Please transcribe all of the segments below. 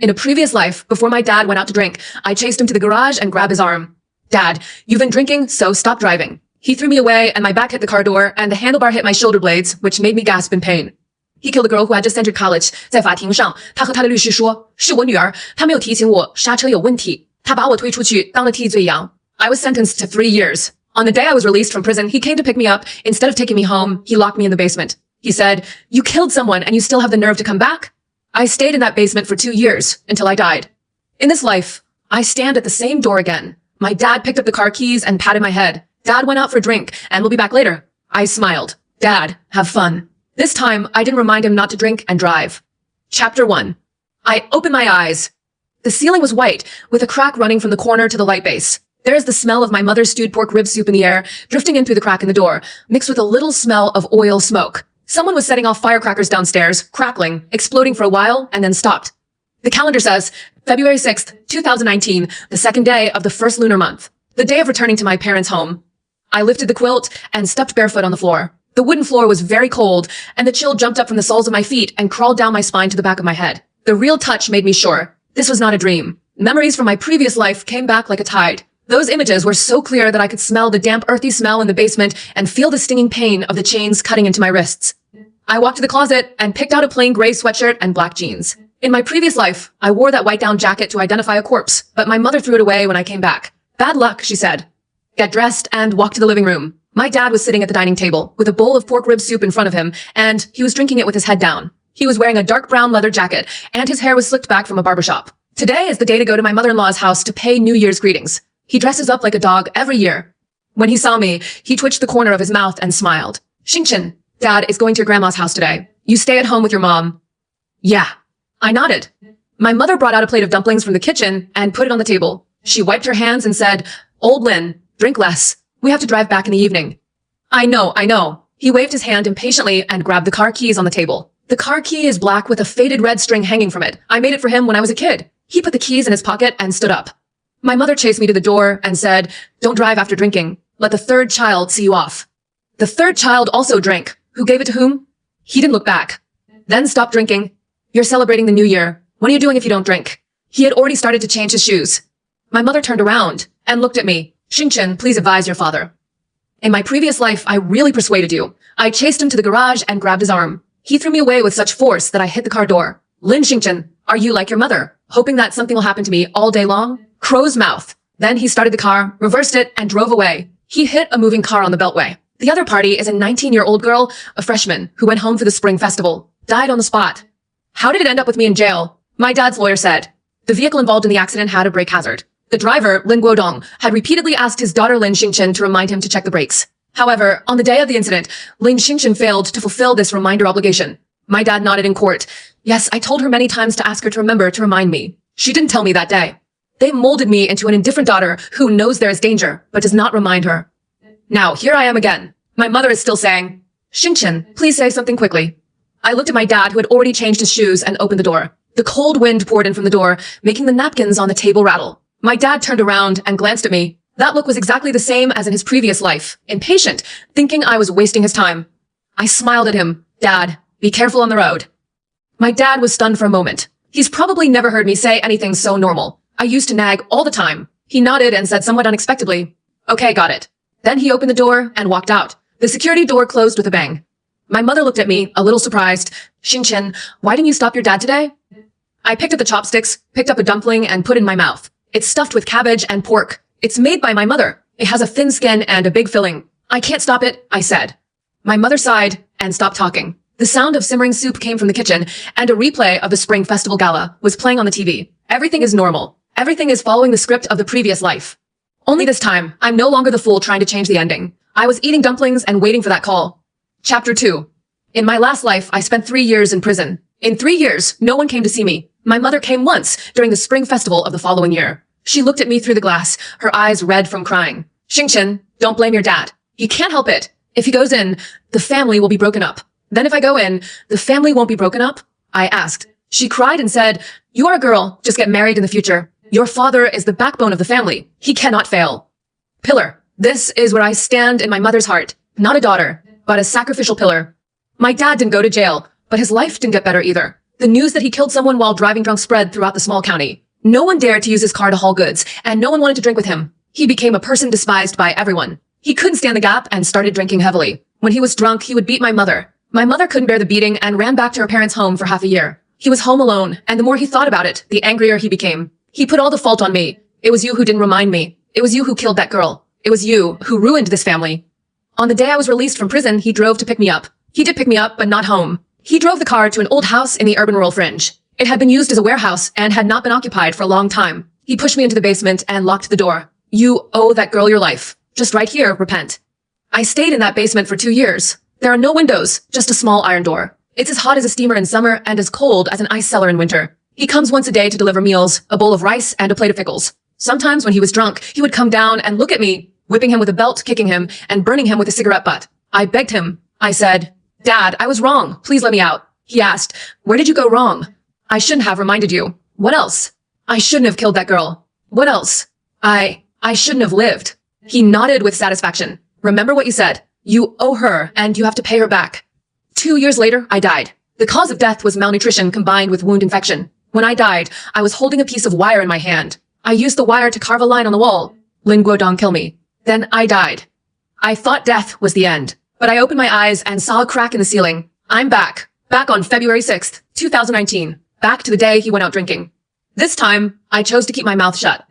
In a previous life, before my dad went out to drink, I chased him to the garage and grabbed his arm. Dad, you've been drinking, so stop driving. He threw me away and my back hit the car door and the handlebar hit my shoulder blades, which made me gasp in pain. He killed a girl who had just entered college. 在法庭上，他和他的律师说，是我女儿，她没有提醒我刹车有问题，她把我推出去当了替罪羊。I was sentenced to 3 years. On the day I was released from prison, he came to pick me up. Instead of taking me home, he locked me in the basement. He said, "You killed someone and you still have the nerve to come back?" I stayed in that basement for 2 years until I died. In this life, I stand at the same door again. My dad picked up the car keys and patted my head. Dad went out for a drink and will be back later. I smiled. Dad, have fun. This time, I didn't remind him not to drink and drive. Chapter 1. I opened my eyes. The ceiling was white, with a crack running from the corner to the light base. There is the smell of my mother's stewed pork rib soup in the air, drifting in through the crack in the door, mixed with a little smell of oil smoke. Someone was setting off firecrackers downstairs, crackling, exploding for a while, and then stopped. The calendar says, February 6th, 2019, the second day of the first lunar month, the day of returning to my parents' home. I lifted the quilt and stepped barefoot on the floor. The wooden floor was very cold, and the chill jumped up from the soles of my feet and crawled down my spine to the back of my head. The real touch made me sure this was not a dream. Memories from my previous life came back like a tide. Those images were so clear that I could smell the damp, earthy smell in the basement and feel the stinging pain of the chains cutting into my wrists. I walked to the closet and picked out a plain gray sweatshirt and black jeans. In my previous life, I wore that white down jacket to identify a corpse, but my mother threw it away when I came back. Bad luck, she said. Get dressed and walk to the living room. My dad was sitting at the dining table with a bowl of pork rib soup in front of him, and he was drinking it with his head down. He was wearing a dark brown leather jacket, and his hair was slicked back from a barbershop. Today is the day to go to my mother-in-law's house to pay New Year's greetings. He dresses up like a dog every year. When he saw me, he twitched the corner of his mouth and smiled. Xingchen, Dad is going to your grandma's house today. You stay at home with your mom. Yeah. I nodded. My mother brought out a plate of dumplings from the kitchen and put it on the table. She wiped her hands and said, Old Lin, drink less. We have to drive back in the evening. I know. He waved his hand impatiently and grabbed the car keys on the table. The car key is black with a faded red string hanging from it. I made it for him when I was a kid. He put the keys in his pocket and stood up. My mother chased me to the door and said, Don't drive after drinking. Let the third child see you off. The third child also drank. Who gave it to whom? He didn't look back. Then stopped drinking. You're celebrating the new year. What are you doing if you don't drink? He had already started to change his shoes. My mother turned around and looked at me. Xingchen, please advise your father. In my previous life, I really persuaded you. I chased him to the garage and grabbed his arm. He threw me away with such force that I hit the car door. Lin Xingchen, are you like your mother, hoping that something will happen to me all day long? Crow's mouth. Then he started the car, reversed it, and drove away. He hit a moving car on the beltway. The other party is a 19-year-old girl, a freshman, who went home for the spring festival. Died on the spot. How did it end up with me in jail? My dad's lawyer said. The vehicle involved in the accident had a brake hazard. The driver, Lin Guodong, had repeatedly asked his daughter Lin Xingchen to remind him to check the brakes. However, on the day of the incident, Lin Xingchen failed to fulfill this reminder obligation. My dad nodded in court. Yes, I told her many times to ask her to remember to remind me. She didn't tell me that day. They molded me into an indifferent daughter who knows there is danger, but does not remind her. Now, here I am again. My mother is still saying, Xingchen, please say something quickly. I looked at my dad, who had already changed his shoes, and opened the door. The cold wind poured in from the door, making the napkins on the table rattle. My dad turned around and glanced at me. That look was exactly the same as in his previous life, impatient, thinking I was wasting his time. I smiled at him. Dad, be careful on the road. My dad was stunned for a moment. He's probably never heard me say anything so normal. I used to nag all the time. He nodded and said somewhat unexpectedly, Okay, got it. Then he opened the door and walked out. The security door closed with a bang. My mother looked at me, a little surprised. Xingchen, why didn't you stop your dad today? I picked up the chopsticks, picked up a dumpling, and put it in my mouth. It's stuffed with cabbage and pork. It's made by my mother. It has a thin skin and a big filling. I can't stop it, I said. My mother sighed and stopped talking. The sound of simmering soup came from the kitchen, and a replay of the Spring Festival Gala was playing on the TV. Everything is normal. Everything is following the script of the previous life. Only this time, I'm no longer the fool trying to change the ending. I was eating dumplings and waiting for that call. Chapter 2. In my last life, I spent 3 years in prison. In 3 years, no one came to see me. My mother came once during the spring festival of the following year. She looked at me through the glass, her eyes red from crying. Xingchen, don't blame your dad. He can't help it. If he goes in, the family will be broken up. Then if I go in, the family won't be broken up? I asked. She cried and said, You are a girl, just get married in the future. Your father is the backbone of the family. He cannot fail. Pillar. This is where I stand in my mother's heart. Not a daughter, but a sacrificial pillar. My dad didn't go to jail, but his life didn't get better either. The news that he killed someone while driving drunk spread throughout the small county. No one dared to use his car to haul goods, and no one wanted to drink with him. He became a person despised by everyone. He couldn't stand the gap and started drinking heavily. When he was drunk, he would beat my mother. My mother couldn't bear the beating and ran back to her parents' home for half a year. He was home alone, and the more he thought about it, the angrier he became. He put all the fault on me. It was you who didn't remind me. It was you who killed that girl. It was you who ruined this family. On the day I was released from prison, he drove to pick me up. He did pick me up, but not home. He drove the car to an old house in the urban rural fringe. It had been used as a warehouse and had not been occupied for a long time. He pushed me into the basement and locked the door. You owe that girl your life. Just right here, repent. I stayed in that basement for 2 years. There are no windows, just a small iron door. It's as hot as a steamer in summer and as cold as an ice cellar in winter. He comes once a day to deliver meals, a bowl of rice and a plate of pickles. Sometimes when he was drunk, he would come down and look at me, whipping him with a belt, kicking him, and burning him with a cigarette butt. I begged him. I said, "Dad, I was wrong. Please let me out." He asked, "Where did you go wrong?" "I shouldn't have reminded you." "What else?" "I shouldn't have killed that girl." "What else?" I shouldn't have lived." He nodded with satisfaction. "Remember what you said. You owe her, and you have to pay her back." 2 years later, I died. The cause of death was malnutrition combined with wound infection. When I died, I was holding a piece of wire in my hand. I used the wire to carve a line on the wall. Lin Guodong kill me. Then I died. I thought death was the end, but I opened my eyes and saw a crack in the ceiling. I'm back. Back on February 6th, 2019. Back to the day he went out drinking. This time, I chose to keep my mouth shut.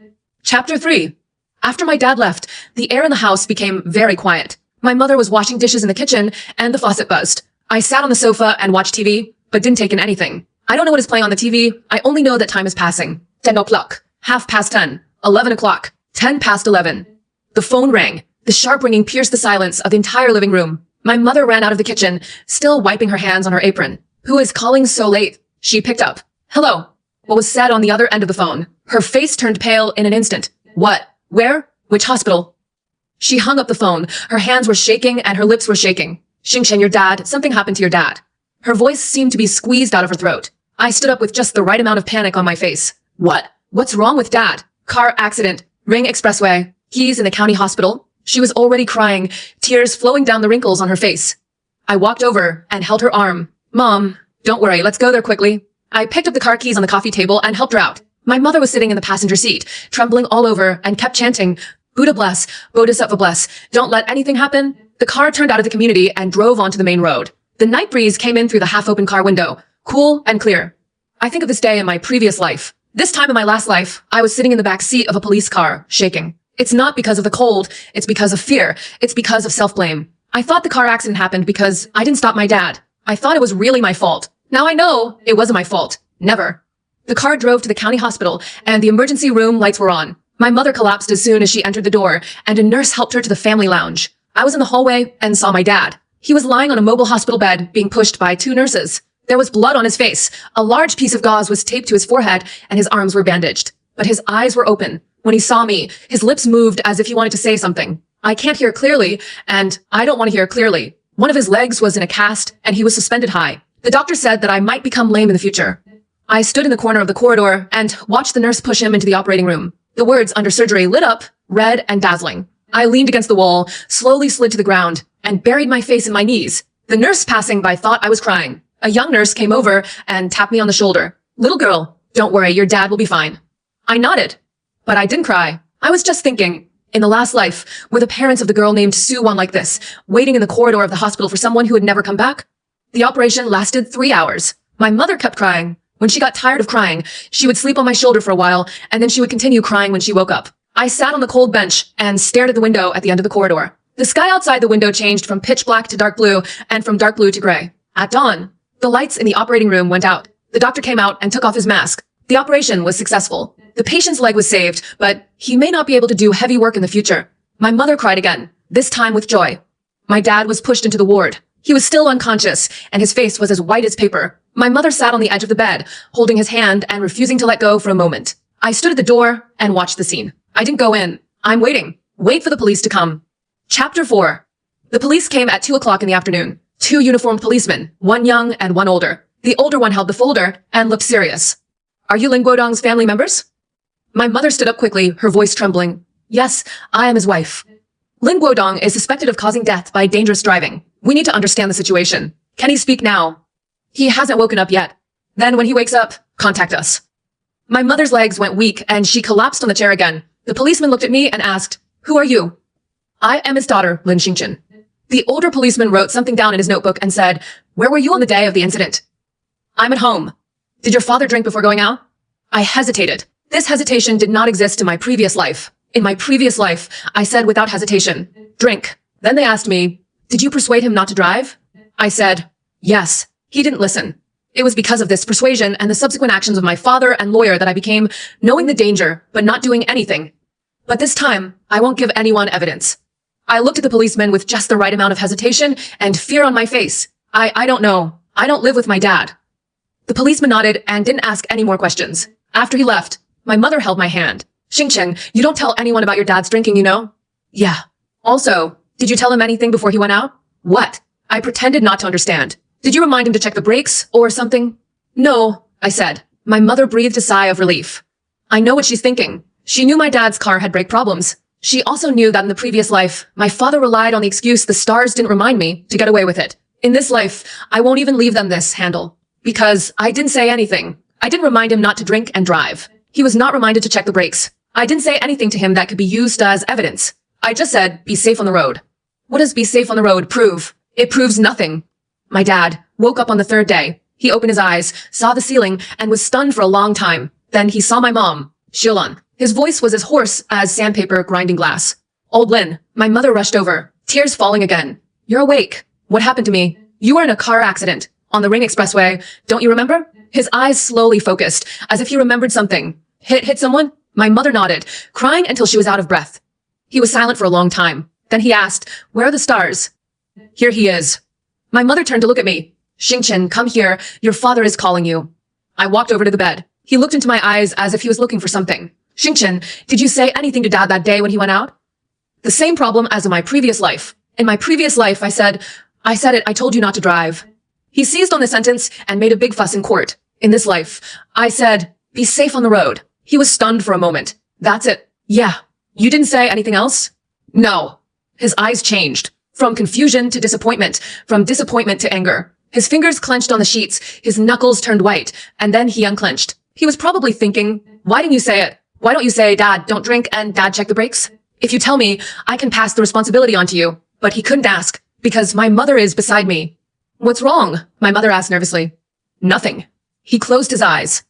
Chapter 3. After my dad left, the air in the house became very quiet. My mother was washing dishes in the kitchen, and the faucet buzzed. I sat on the sofa and watched TV, but didn't take in anything. I don't know what is playing on the TV. I only know that time is passing. 10 o'clock, 10:30, 11 o'clock, 10 past 11. The phone rang. The sharp ringing pierced the silence of the entire living room. My mother ran out of the kitchen, still wiping her hands on her apron. "Who is calling so late?" She picked up. "Hello." What was said on the other end of the phone? Her face turned pale in an instant. "What? Where? Which hospital?" She hung up the phone. Her hands were shaking and her lips were shaking. "Xingchen, your dad. Something happened to your dad." Her voice seemed to be squeezed out of her throat. I stood up with just the right amount of panic on my face. "What? What's wrong with Dad?" "Car accident. Ring Expressway. He's in the county hospital." She was already crying, tears flowing down the wrinkles on her face. I walked over and held her arm. "Mom, don't worry. Let's go there quickly." I picked up the car keys on the coffee table and helped her out. My mother was sitting in the passenger seat, trembling all over, and kept chanting, "Buddha bless, Bodhisattva bless, don't let anything happen." The car turned out of the community and drove onto the main road. The night breeze came in through the half-open car window, cool and clear. I think of this day in my previous life. This time in my last life, I was sitting in the back seat of a police car, shaking. It's not because of the cold, it's because of fear, it's because of self-blame. I thought the car accident happened because I didn't stop my dad. I thought it was really my fault. Now I know it wasn't my fault. Never. The car drove to the county hospital, and the emergency room lights were on. My mother collapsed as soon as she entered the door, and a nurse helped her to the family lounge. I was in the hallway and saw my dad. He was lying on a mobile hospital bed, being pushed by 2 nurses. There was blood on his face. A large piece of gauze was taped to his forehead, and his arms were bandaged. But his eyes were open. When he saw me, his lips moved as if he wanted to say something. I can't hear clearly, and I don't want to hear clearly. One of his legs was in a cast, and he was suspended high. The doctor said that I might become lame in the future. I stood in the corner of the corridor and watched the nurse push him into the operating room. The words "under surgery" lit up, red and dazzling. I leaned against the wall, slowly slid to the ground, and buried my face in my knees. The nurse passing by thought I was crying. A young nurse came over and tapped me on the shoulder. "Little girl, don't worry, your dad will be fine." I nodded, but I didn't cry. I was just thinking, in the last life, were the parents of the girl named Su one like this, waiting in the corridor of the hospital for someone who would never come back? The operation lasted 3 hours. My mother kept crying. When she got tired of crying, she would sleep on my shoulder for a while, and then she would continue crying when she woke up. I sat on the cold bench and stared at the window at the end of the corridor. The sky outside the window changed from pitch black to dark blue, and from dark blue to gray. At dawn, the lights in the operating room went out. The doctor came out and took off his mask. The operation was successful. The patient's leg was saved, but he may not be able to do heavy work in the future. My mother cried again, this time with joy. My dad was pushed into the ward. He was still unconscious, and his face was as white as paper. My mother sat on the edge of the bed, holding his hand and refusing to let go for a moment. I stood at the door and watched the scene. I didn't go in. I'm waiting. Wait for the police to come. Chapter 4. The police came at 2 o'clock in the afternoon. 2 uniformed policemen, one young and one older. The older one held the folder and looked serious. "Are you Lin Guodong's family members?" My mother stood up quickly, her voice trembling. "Yes, I am his wife." Lin Guodong is suspected of causing death by dangerous driving. We need to understand the situation. Can he speak now? He hasn't woken up yet. Then when he wakes up, contact us. My mother's legs went weak and she collapsed on the chair again. The policeman looked at me and asked, "Who are you?" "I am his daughter, Lin Xingchen." The older policeman wrote something down in his notebook and said, "Where were you on the day of the incident?" "I'm at home." "Did your father drink before going out?" I hesitated. This hesitation did not exist in my previous life. In my previous life, I said without hesitation, "Drink." Then they asked me, "Did you persuade him not to drive?" I said, "Yes." He didn't listen. It was because of this persuasion and the subsequent actions of my father and lawyer that I became knowing the danger, but not doing anything. But this time, I won't give anyone evidence. I looked at the policeman with just the right amount of hesitation and fear on my face. I don't know. I don't live with my dad. The policeman nodded and didn't ask any more questions. After he left, my mother held my hand. "Xingchen, you don't tell anyone about your dad's drinking, you know?" "Yeah." "Also, did you tell him anything before he went out?" "What?" I pretended not to understand. "Did you remind him to check the brakes or something?" "No," I said. My mother breathed a sigh of relief. I know what she's thinking. She knew my dad's car had brake problems. She also knew that in the previous life, my father relied on the excuse the stars didn't remind me to get away with it. In this life, I won't even leave them this handle. Because I didn't say anything. I didn't remind him not to drink and drive. He was not reminded to check the brakes. I didn't say anything to him that could be used as evidence. I just said, be safe on the road. What does be safe on the road prove? It proves nothing. My dad woke up on the third day. He opened his eyes, saw the ceiling, and was stunned for a long time. Then he saw my mom, Xiulan. His voice was as hoarse as sandpaper grinding glass. "Old Lin." My mother rushed over, tears falling again. "You're awake. What happened to me?" "You were in a car accident on the Ring Expressway. Don't you remember?" His eyes slowly focused, as if he remembered something. Hit someone?" My mother nodded, crying until she was out of breath. He was silent for a long time. Then he asked, "Where are the stars?" "Here he is." My mother turned to look at me. "Xingchen, come here. Your father is calling you." I walked over to the bed. He looked into my eyes as if he was looking for something. "Xingchen, did you say anything to Dad that day when he went out?" "The same problem as in my previous life. In my previous life, I said it, I told you not to drive." He seized on the sentence and made a big fuss in court. "In this life, I said, be safe on the road." He was stunned for a moment. "That's it." "Yeah." "You didn't say anything else?" "No." His eyes changed. From confusion to disappointment. From disappointment to anger. His fingers clenched on the sheets. His knuckles turned white. And then he unclenched. He was probably thinking, why didn't you say it? Why don't you say, "Dad, don't drink," and "Dad, check the brakes"? If you tell me, I can pass the responsibility on to you. But he couldn't ask, because my mother is beside me. "What's wrong?" my mother asked nervously. "Nothing." He closed his eyes.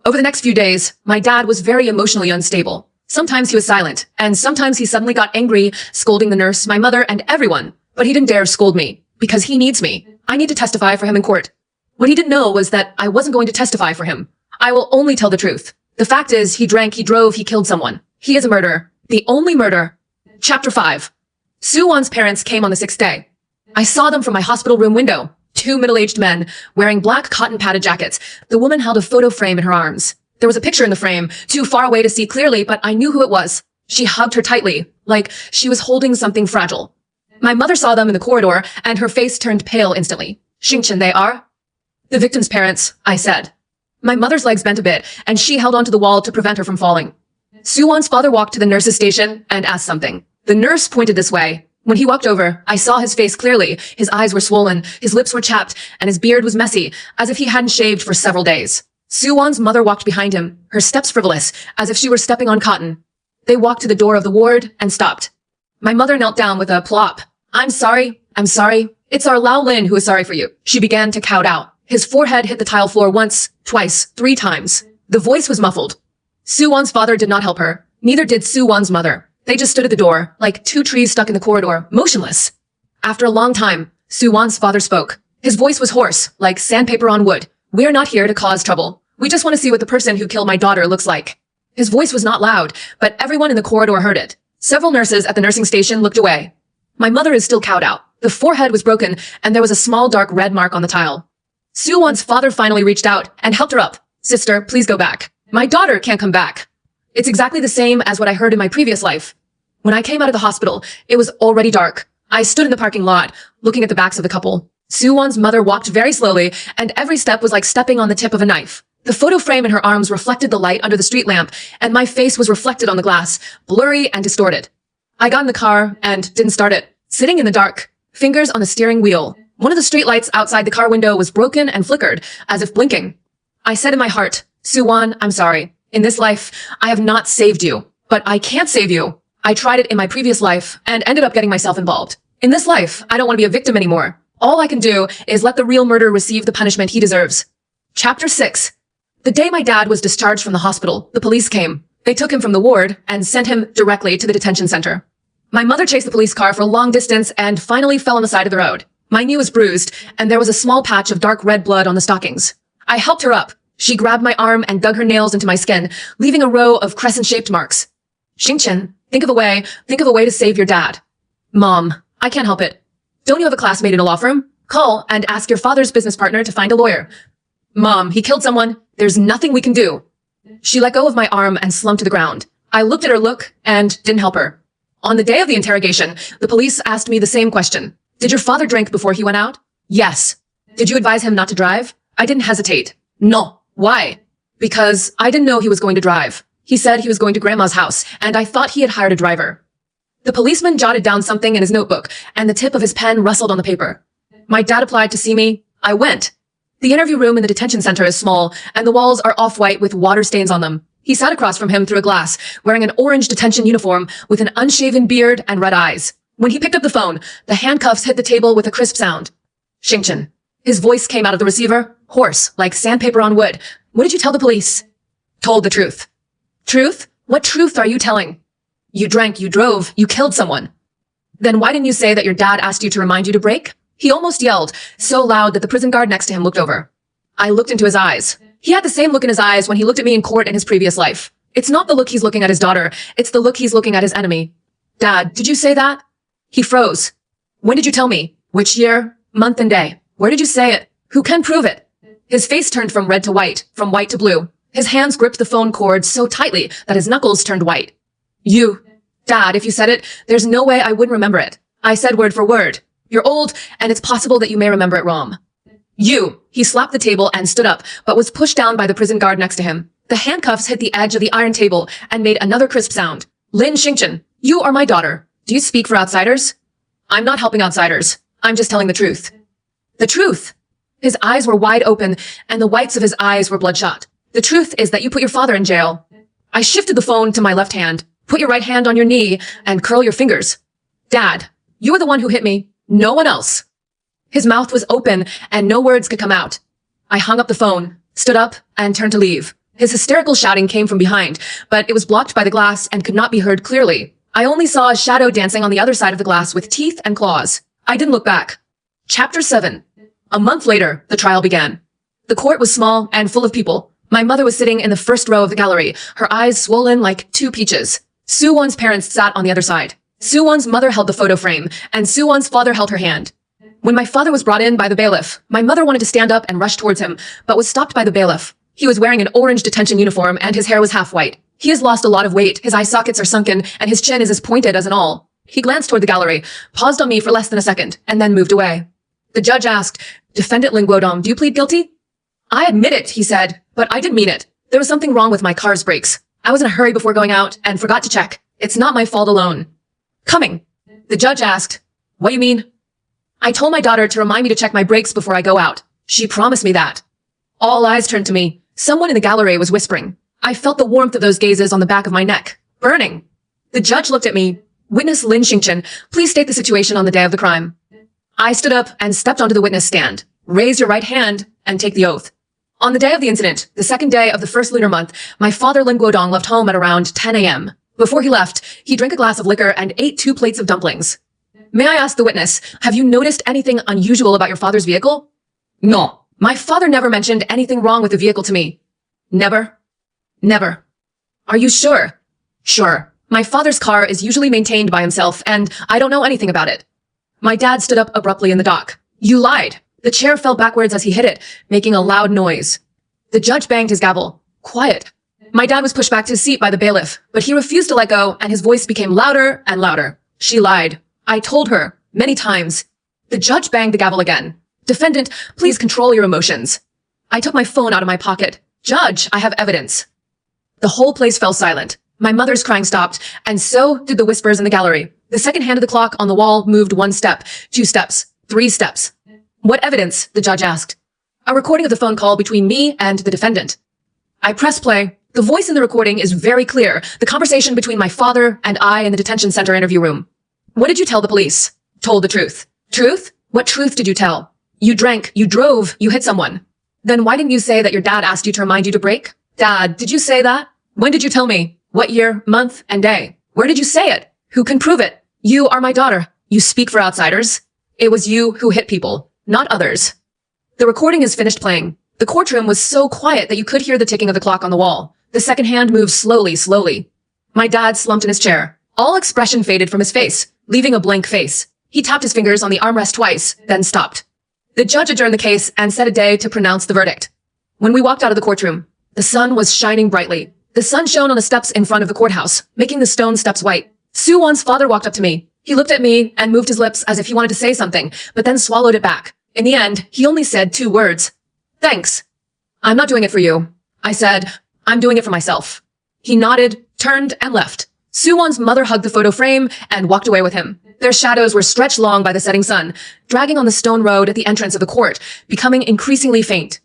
Over the next few days, my dad was very emotionally unstable. Sometimes he was silent, and sometimes he suddenly got angry, scolding the nurse, my mother, and everyone. But he didn't dare scold me, because he needs me. I need to testify for him in court. What he didn't know was that I wasn't going to testify for him. I will only tell the truth. The fact is, he drank, he drove, he killed someone. He is a murderer. The only murder. Chapter 5. Su Wan's parents came on the 6th day. I saw them from my hospital room window. 2 middle-aged men, wearing black cotton-padded jackets. The woman held a photo frame in her arms. There was a picture in the frame, too far away to see clearly, but I knew who it was. She hugged her tightly, like she was holding something fragile. My mother saw them in the corridor, and her face turned pale instantly. "Xingchen, they are?" "The victim's parents," I said. My mother's legs bent a bit, and she held onto the wall to prevent her from falling. Su Wan's father walked to the nurse's station and asked something. The nurse pointed this way. When he walked over, I saw his face clearly. His eyes were swollen, his lips were chapped, and his beard was messy, as if he hadn't shaved for several days. Su Wan's mother walked behind him, her steps frivolous, as if she were stepping on cotton. They walked to the door of the ward and stopped. My mother knelt down with a plop. I'm sorry. It's our Lao Lin who is sorry for you." She began to kowtow. His forehead hit the tile floor once, twice, 3 times. The voice was muffled. Su Wan's father did not help her. Neither did Su Wan's mother. They just stood at the door, like 2 trees stuck in the corridor, motionless. After a long time, Su Wan's father spoke. His voice was hoarse, like sandpaper on wood. "We're not here to cause trouble. We just want to see what the person who killed my daughter looks like." His voice was not loud, but everyone in the corridor heard it. Several nurses at the nursing station looked away. My mother is still cowed out. The forehead was broken, and there was a small dark red mark on the tile. Su Wan's father finally reached out and helped her up. "Sister, please go back. My daughter can't come back." It's exactly the same as what I heard in my previous life. When I came out of the hospital, it was already dark. I stood in the parking lot, looking at the backs of the couple. Su Wan's mother walked very slowly, and every step was like stepping on the tip of a knife. The photo frame in her arms reflected the light under the street lamp, and my face was reflected on the glass, blurry and distorted. I got in the car and didn't start it. Sitting in the dark, fingers on the steering wheel. One of the street lights outside the car window was broken and flickered, as if blinking. I said in my heart, Suwon, I'm sorry. In this life, I have not saved you, but I can't save you. I tried it in my previous life and ended up getting myself involved. In this life, I don't want to be a victim anymore. All I can do is let the real murderer receive the punishment he deserves. Chapter 6. The day my dad was discharged from the hospital, the police came. They took him from the ward and sent him directly to the detention center. My mother chased the police car for a long distance and finally fell on the side of the road. My knee was bruised, and there was a small patch of dark red blood on the stockings. I helped her up. She grabbed my arm and dug her nails into my skin, leaving a row of crescent-shaped marks. Xingchen, think of a way to save your dad. Mom, I can't help it. Don't you have a classmate in a law firm? Call and ask your father's business partner to find a lawyer. Mom, he killed someone. There's nothing we can do. She let go of my arm and slumped to the ground. I looked at her look and didn't help her. On the day of the interrogation, the police asked me the same question. Did your father drink before he went out? Yes. Did you advise him not to drive? I didn't hesitate. No. Why? Because I didn't know he was going to drive. He said he was going to grandma's house, and I thought he had hired a driver. The policeman jotted down something in his notebook, and the tip of his pen rustled on the paper. My dad applied to see me. I went. The interview room in the detention center is small, and the walls are off-white with water stains on them. He sat across from him through a glass, wearing an orange detention uniform with an unshaven beard and red eyes. When he picked up the phone, the handcuffs hit the table with a crisp sound. Xingchen. His voice came out of the receiver, hoarse, like sandpaper on wood. What did you tell the police? Told the truth. Truth? What truth are you telling? You drank, you drove, you killed someone. Then why didn't you say that your dad asked you to remind you to brake? He almost yelled, so loud that the prison guard next to him looked over. I looked into his eyes. He had the same look in his eyes when he looked at me in court in his previous life. It's not the look he's looking at his daughter, it's the look he's looking at his enemy. Dad, did you say that? He froze. When did you tell me? Which year, month, and day? Where did you say it? Who can prove it? His face turned from red to white, from white to blue. His hands gripped the phone cord so tightly that his knuckles turned white. You. Dad, if you said it, there's no way I wouldn't remember it. I said word for word. You're old, and it's possible that you may remember it wrong. You. He slapped the table and stood up, but was pushed down by the prison guard next to him. The handcuffs hit the edge of the iron table and made another crisp sound. Lin Xingchen, you are my daughter. Do you speak for outsiders? I'm not helping outsiders. I'm just telling the truth. The truth. His eyes were wide open, and the whites of his eyes were bloodshot. The truth is that you put your father in jail. I shifted the phone to my left hand. Put your right hand on your knee and curl your fingers. Dad, you were the one who hit me. No one else. His mouth was open and no words could come out. I hung up the phone, stood up, and turned to leave. His hysterical shouting came from behind, but it was blocked by the glass and could not be heard clearly. I only saw a shadow dancing on the other side of the glass with teeth and claws. I didn't look back. Chapter 7. A month later, the trial began. The court was small and full of people. My mother was sitting in the first row of the gallery, her eyes swollen like two peaches. Suwon's parents sat on the other side. Suwon's mother held the photo frame, and Suwon's father held her hand. When my father was brought in by the bailiff, my mother wanted to stand up and rush towards him, but was stopped by the bailiff. He was wearing an orange detention uniform, and his hair was half white. He has lost a lot of weight, his eye sockets are sunken, and his chin is as pointed as an awl. He glanced toward the gallery, paused on me for less than a second, and then moved away. The judge asked, Defendant Lin Guodong, do you plead guilty? I admit it, he said, but I didn't mean it. There was something wrong with my car's brakes. I was in a hurry before going out and forgot to check. It's not my fault alone. Coming. The judge asked, What do you mean? I told my daughter to remind me to check my brakes before I go out. She promised me that. All eyes turned to me. Someone in the gallery was whispering. I felt the warmth of those gazes on the back of my neck. Burning. The judge looked at me. Witness Lin Xingchen, please state the situation on the day of the crime. I stood up and stepped onto the witness stand. Raise your right hand and take the oath. On the day of the incident, the second day of the first lunar month, my father Lin Guodong left home at around 10 a.m. Before he left, he drank a glass of liquor and ate 2 plates of dumplings. May I ask the witness, have you noticed anything unusual about your father's vehicle? No. My father never mentioned anything wrong with the vehicle to me. Never? Never. Are you sure? Sure. My father's car is usually maintained by himself, and I don't know anything about it. My dad stood up abruptly in the dock. You lied. The chair fell backwards as he hit it, making a loud noise. The judge banged his gavel. Quiet. My dad was pushed back to his seat by the bailiff, but he refused to let go, and his voice became louder and louder. She lied. I told her, many times. The judge banged the gavel again. Defendant, please control your emotions. I took my phone out of my pocket. Judge, I have evidence. The whole place fell silent. My mother's crying stopped, and so did the whispers in the gallery. The second hand of the clock on the wall moved 1 step, 2 steps, 3 steps. What evidence? The judge asked. A recording of the phone call between me and the defendant. I press play. The voice in the recording is very clear. The conversation between my father and I in the detention center interview room. What did you tell the police? Told the truth. Truth? What truth did you tell? You drank, you drove, you hit someone. Then why didn't you say that your dad asked you to remind you to break? Dad, did you say that? When did you tell me? What year, month, and day? Where did you say it? Who can prove it? You are my daughter. You speak for outsiders. It was you who hit people, not others. The recording is finished playing. The courtroom was so quiet that you could hear the ticking of the clock on the wall. The second hand moved slowly. My dad slumped in his chair. All expression faded from his face, leaving a blank face. He tapped his fingers on the armrest twice, then stopped. The judge adjourned the case and set a day to pronounce the verdict. When we walked out of the courtroom, the sun was shining brightly. The sun shone on the steps in front of the courthouse, making the stone steps white. Soo Won's father walked up to me. He looked at me and moved his lips as if he wanted to say something, but then swallowed it back. In the end, he only said 2 words. Thanks. I'm not doing it for you. I said, I'm doing it for myself. He nodded, turned, and left. Soo Won's mother hugged the photo frame and walked away with him. Their shadows were stretched long by the setting sun, dragging on the stone road at the entrance of the court, becoming increasingly faint.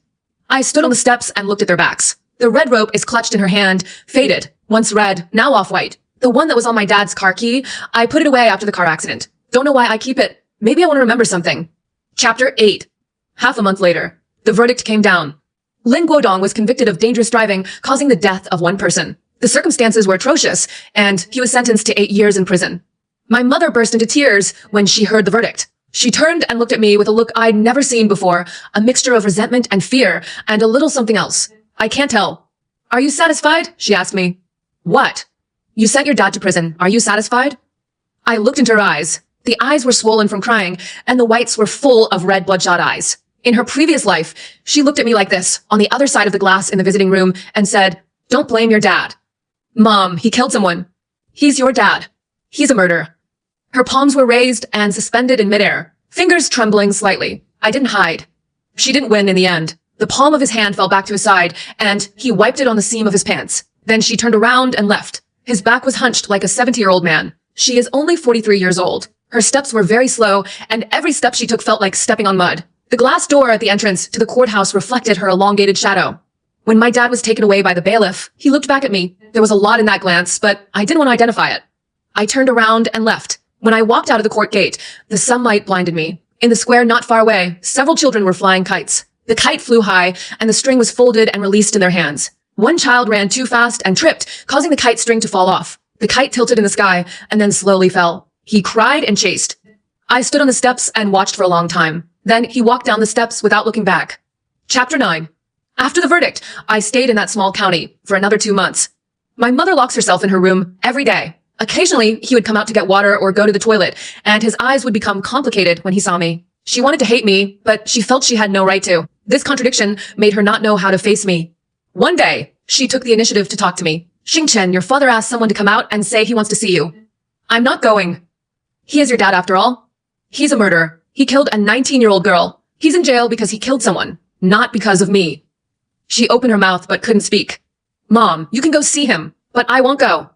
I stood on the steps and looked at their backs. The red rope is clutched in her hand, faded, once red, now off-white. The one that was on my dad's car key, I put it away after the car accident. Don't know why I keep it. Maybe I want to remember something. Chapter 8. Half a month later, the verdict came down. Lin Guodong was convicted of dangerous driving, causing the death of 1 person. The circumstances were atrocious, and he was sentenced to 8 years in prison. My mother burst into tears when she heard the verdict. She turned and looked at me with a look I'd never seen before, a mixture of resentment and fear, and a little something else. I can't tell. Are you satisfied? She asked me. What? You sent your dad to prison. Are you satisfied? I looked into her eyes. The eyes were swollen from crying, and the whites were full of red bloodshot eyes. In her previous life, she looked at me like this, on the other side of the glass in the visiting room, and said, Don't blame your dad. Mom, he killed someone. He's your dad. He's a murderer. Her palms were raised and suspended in midair, fingers trembling slightly. I didn't hide. She didn't win in the end. The palm of his hand fell back to his side, and he wiped it on the seam of his pants. Then she turned around and left. His back was hunched like a 70-year-old man. She is only 43 years old. Her steps were very slow, and every step she took felt like stepping on mud. The glass door at the entrance to the courthouse reflected her elongated shadow. When my dad was taken away by the bailiff, he looked back at me. There was a lot in that glance, but I didn't want to identify it. I turned around and left. When I walked out of the court gate, the sunlight blinded me. In the square not far away, several children were flying kites. The kite flew high, and the string was folded and released in their hands. One child ran too fast and tripped, causing the kite string to fall off. The kite tilted in the sky, and then slowly fell. He cried and chased. I stood on the steps and watched for a long time. Then he walked down the steps without looking back. Chapter 9. After the verdict, I stayed in that small county for another 2 months. My mother locks herself in her room every day. Occasionally, he would come out to get water or go to the toilet, and his eyes would become complicated when he saw me. She wanted to hate me, but she felt she had no right to. This contradiction made her not know how to face me. One day, she took the initiative to talk to me. Xingchen, your father asked someone to come out and say he wants to see you. I'm not going. He is your dad after all. He's a murderer. He killed a 19-year-old girl. He's in jail because he killed someone, not because of me. She opened her mouth but couldn't speak. Mom, you can go see him, but I won't go.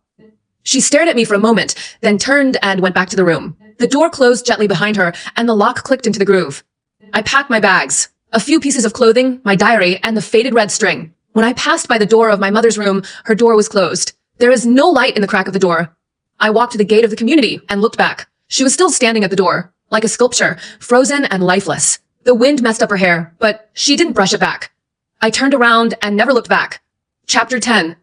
She stared at me for a moment, then turned and went back to the room. The door closed gently behind her, and the lock clicked into the groove. I packed my bags, a few pieces of clothing, my diary, and the faded red string. When I passed by the door of my mother's room, her door was closed. There is no light in the crack of the door. I walked to the gate of the community and looked back. She was still standing at the door, like a sculpture, frozen and lifeless. The wind messed up her hair, but she didn't brush it back. I turned around and never looked back. Chapter 10.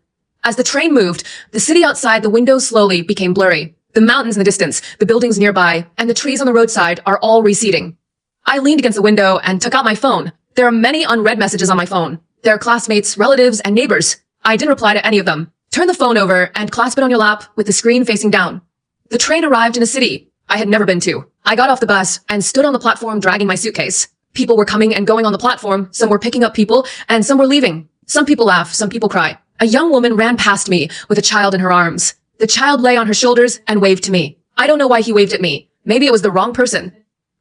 As the train moved, the city outside the windows slowly became blurry. The mountains in the distance, the buildings nearby, and the trees on the roadside are all receding. I leaned against the window and took out my phone. There are many unread messages on my phone. There are classmates, relatives, and neighbors. I didn't reply to any of them. Turn the phone over and clasp it on your lap with the screen facing down. The train arrived in a city I had never been to. I got off the bus and stood on the platform dragging my suitcase. People were coming and going on the platform. Some were picking up people, and some were leaving. Some people laugh, some people cry. A young woman ran past me with a child in her arms. The child lay on her shoulders and waved to me. I don't know why he waved at me. Maybe it was the wrong person.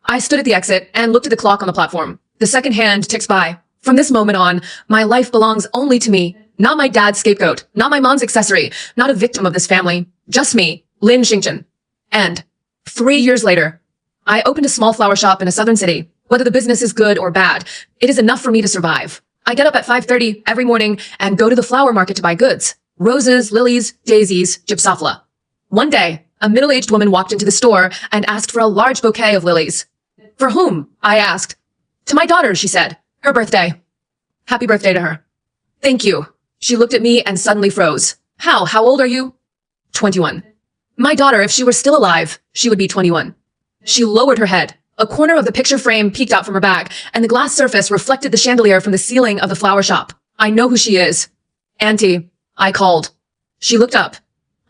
I stood at the exit and looked at the clock on the platform. The second hand ticks by. From this moment on, my life belongs only to me. Not my dad's scapegoat. Not my mom's accessory. Not a victim of this family. Just me, Lin Xingchen. And 3 years later, I opened a small flower shop in a southern city. Whether the business is good or bad, it is enough for me to survive. I get up at 5:30 every morning and go to the flower market to buy goods. Roses, lilies, daisies, gypsophila. One day, a middle-aged woman walked into the store and asked for a large bouquet of lilies. For whom? I asked. To my daughter, she said. Her birthday. Happy birthday to her. Thank you. She looked at me and suddenly froze. How old are you? 21. My daughter, if she were still alive, she would be 21. She lowered her head. A corner of the picture frame peeked out from her back, and the glass surface reflected the chandelier from the ceiling of the flower shop. I know who she is. Auntie, I called. She looked up.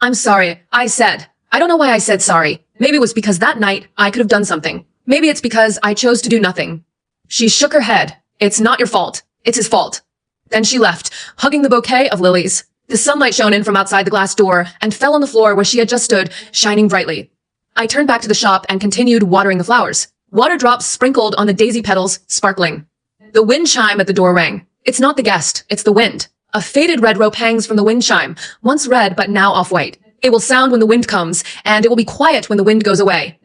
I'm sorry, I said. I don't know why I said sorry. Maybe it was because that night I could have done something. Maybe it's because I chose to do nothing. She shook her head. It's not your fault. It's his fault. Then she left, hugging the bouquet of lilies. The sunlight shone in from outside the glass door and fell on the floor where she had just stood, shining brightly. I turned back to the shop and continued watering the flowers. Water drops sprinkled on the daisy petals, sparkling. The wind chime at the door rang. It's not the guest, it's the wind. A faded red rope hangs from the wind chime, once red but now off-white. It will sound when the wind comes, and it will be quiet when the wind goes away.